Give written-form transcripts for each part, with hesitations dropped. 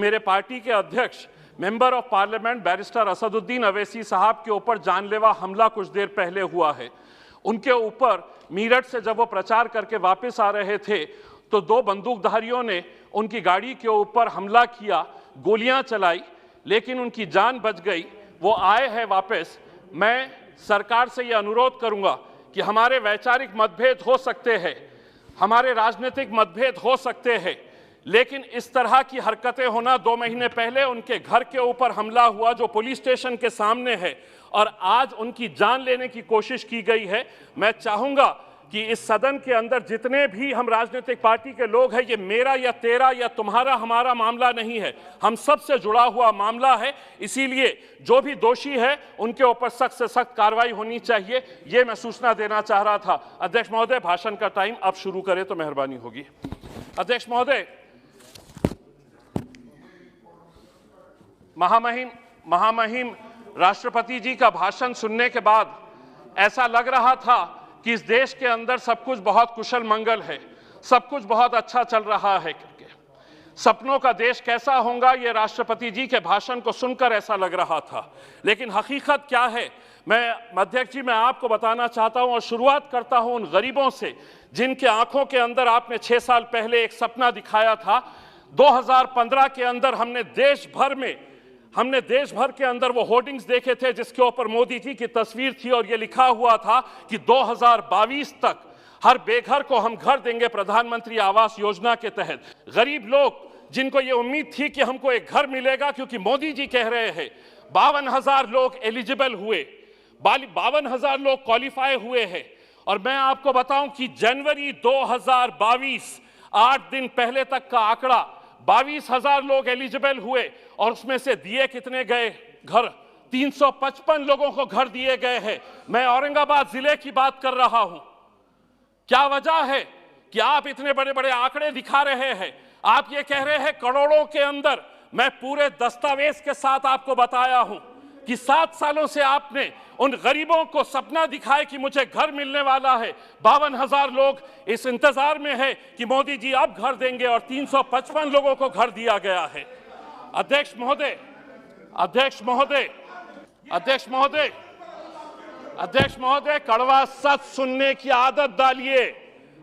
मेरे पार्टी के अध्यक्ष member of parliament barrister Asaduddin Owaisi साहब के ऊपर जानलेवा हमला कुछ देर पहले हुआ है। उनके ऊपर मीरठ से जब वो प्रचार करके वापस आ रहे थे तो दो बंदूकधारियों ने उनकी गाड़ी के ऊपर हमला किया, गोलियां चलाई, लेकिन उनकी जान बच गई। वो आए हैं वापस। मैं सरकार से ये अनुरोध करूंगा कि हमारे वैचारिक मतभेद हो सकते हैं, हमारे राजनीतिक मतभेद हो सकते हैं, लेकिन इस तरह की हरकतें होना, 2 महीने पहले उनके घर के ऊपर हमला हुआ जो पुलिस स्टेशन के सामने है, और आज उनकी जान लेने की कोशिश की गई है। मैं चाहूंगा कि इस सदन के अंदर जितने भी हम राजनीतिक पार्टी के लोग हैं, ये मेरा या तेरा या तुम्हारा हमारा मामला नहीं है, हम सब से जुड़ा हुआ मामला है। इसीलिए जो भी दोषी है उनके ऊपर सख्त से सख्त कार्रवाई होनी चाहिए, ये मैं सूचना देना चाह रहा था। अध्यक्ष महोदय, भाषण का टाइम अब शुरू करें तो मेहरबानी होगी। अध्यक्ष महोदय, महामहिम राष्ट्रपति जी का भाषण सुनने के बाद ऐसा लग रहा था कि इस देश के अंदर सब कुछ बहुत कुशल मंगल है, सब कुछ बहुत अच्छा चल रहा है करके। सपनों का देश कैसा होगा, ये राष्ट्रपति जी के भाषण को सुनकर ऐसा लग रहा था, लेकिन हकीकत क्या है, मैं अध्यक्ष जी मैं आपको बताना चाहता हूं और शुरुआत करता हूं उन गरीबों से जिनके आंखों के अंदर आपने 6 साल पहले एक सपना दिखाया था। 2015 के अंदर हमने देश भर के अंदर वो होर्डिंग्स देखे थे जिसके ऊपर मोदी जी की तस्वीर थी और ये लिखा हुआ था कि 2022 तक हर बेघर को हम घर देंगे प्रधानमंत्री आवास योजना के तहत। गरीब लोग जिनको ये उम्मीद थी कि हमको एक घर मिलेगा, क्योंकि मोदी जी कह रहे हैं 52,000 लोग एलिजिबल हुए, 52,000 लोग क्वालिफाई हुए हैं। और मैं आपको बताऊं कि जनवरी 2022, 8 दिन पहले तक का आंकड़ा, 22,000 लोग एलिजिबल हुए और उसमें से दिए कितने गए घर? 355 लोगों को घर दिए गए हैं। मैं औरंगाबाद जिले की बात कर रहा हूं। क्या वजह है कि आप इतने बड़े बड़े आंकड़े दिखा रहे हैं? आप ये कह रहे हैं करोड़ों के अंदर। मैं पूरे दस्तावेज के साथ आपको बताया हूं कि 7 सालों से आपने उन गरीबों को सपना दिखाए कि मुझे घर मिलने वाला है। 52,000 लोग इस इंतजार में है कि मोदी जी अब घर देंगे और 355 लोगों को घर दिया गया है। अध्यक्ष महोदय, कड़वा सच सुनने की आदत डालिए।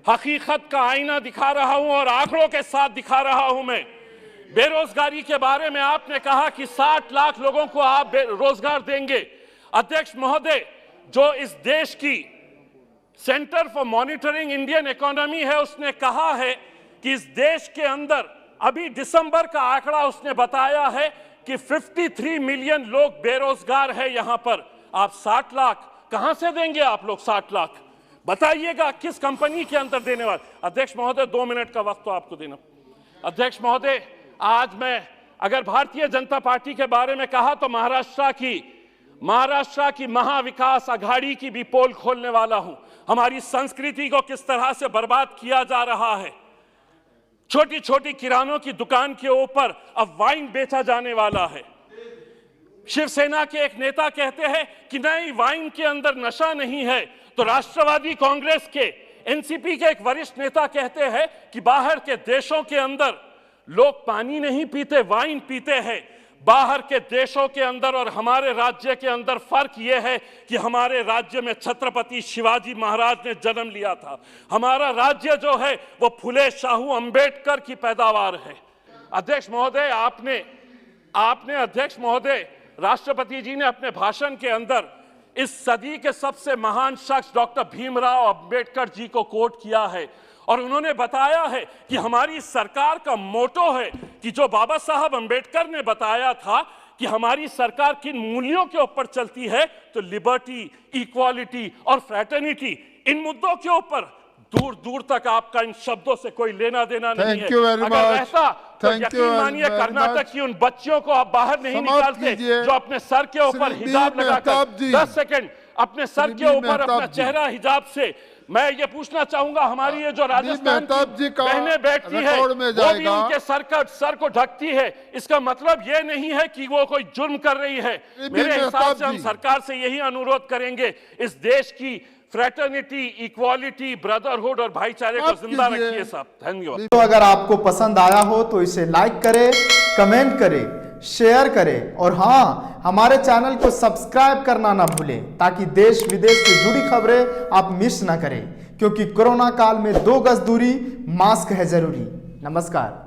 हकीकत का आईना दिखा रहा हूं और आंकड़ों के साथ दिखा रहा हूं मैं। बेरोजगारी के बारे में आपने कहा कि 60 लाख लोगों को आप रोजगार देंगे। अध्यक्ष महोदय, जो इस देश की centre for monitoring Indian economy है, उसने कहा है कि इस देश के अंदर अभी दिसंबर का आंकड़ा उसने बताया है कि 53 मिलियन लोग बेरोजगार है। यहां पर आप 60 लाख कहां से देंगे? आप लोग 60 लाख बताइएगा किस कंपनी के अंदर देने वाले? अध्यक्ष महोदय, 2 मिनट का वक्त तो आपको देना। अध्यक्ष महोदय, आज मैं अगर भारतीय जनता पार्टी के बारे में कहा तो महाराष्ट्र की महाविकास आघाड़ी की भी पोल खोलने वाला हूं। हमारी संस्कृति को किस तरह से बर्बाद किया जा रहा है। छोटी छोटी किरानों की दुकान के ऊपर अब वाइन बेचा जाने वाला है। शिवसेना के एक नेता कहते हैं कि नहीं, वाइन के अंदर नशा नहीं है, तो राष्ट्रवादी कांग्रेस के एनसीपी के एक वरिष्ठ नेता कहते हैं कि बाहर के देशों के अंदर लोग पानी नहीं पीते, वाइन पीते हैं। बाहर के देशों के अंदर और हमारे राज्य के अंदर फर्क यह है कि हमारे राज्य में छत्रपति शिवाजी महाराज ने जन्म लिया था। हमारा राज्य जो है वो फुले शाहू अंबेडकर की पैदावार है। अध्यक्ष महोदय, आपने अध्यक्ष महोदय, राष्ट्रपति जी ने अपने भाषण के अंदर इस सदी के सबसे महान शख्स डॉक्टर भीमराव अंबेडकर जी को कोट किया है और उन्होंने बताया है कि हमारी सरकार का मोटो है कि जो बाबा साहब अंबेडकर ने बताया था कि हमारी सरकार किन मूल्यों के ऊपर चलती है, तो लिबर्टी, इक्वालिटी और फ्रैटर्निटी, इन मुद्दों के ऊपर दूर दूर तक आपका इन शब्दों से कोई लेना देना नहीं है। अगर ऐसा तो यकीन मानिए कर्नाटक की उन बच्चियों को आप बाहर नहीं निकालते जो अपने सर के ऊपर हिजाब लगाकर 10 सेकंड अपने सर के ऊपर अपना चेहरा हिजाब से। मैं ये पूछना चाहूंगा, हमारी ये जो राजस्थान की बहनें बैठती है वो भी उनके सर को ढकती है, इसका मतलब ये नहीं है कि वो कोई जुर्म कर रही है। मेरे हिसाब से हम सरकार से यही अनुरोध करेंगे, इस देश की फ्रेटर्निटी, इक्वालिटी, ब्रदरहुड और भाईचारे को जिंदा रखिए साहब। धन्यवाद। तो अगर आपको पसंद आया हो तो इसे लाइक करें, कमेंट करें, शेयर करें और हाँ, हमारे चैनल को सब्सक्राइब करना ना भूलें ताकि देश विदेश से जुड़ी खबरें आप मिस ना करें, क्योंकि कोरोना काल में 2 गज दूरी, मास्क है जरूरी। नमस्कार।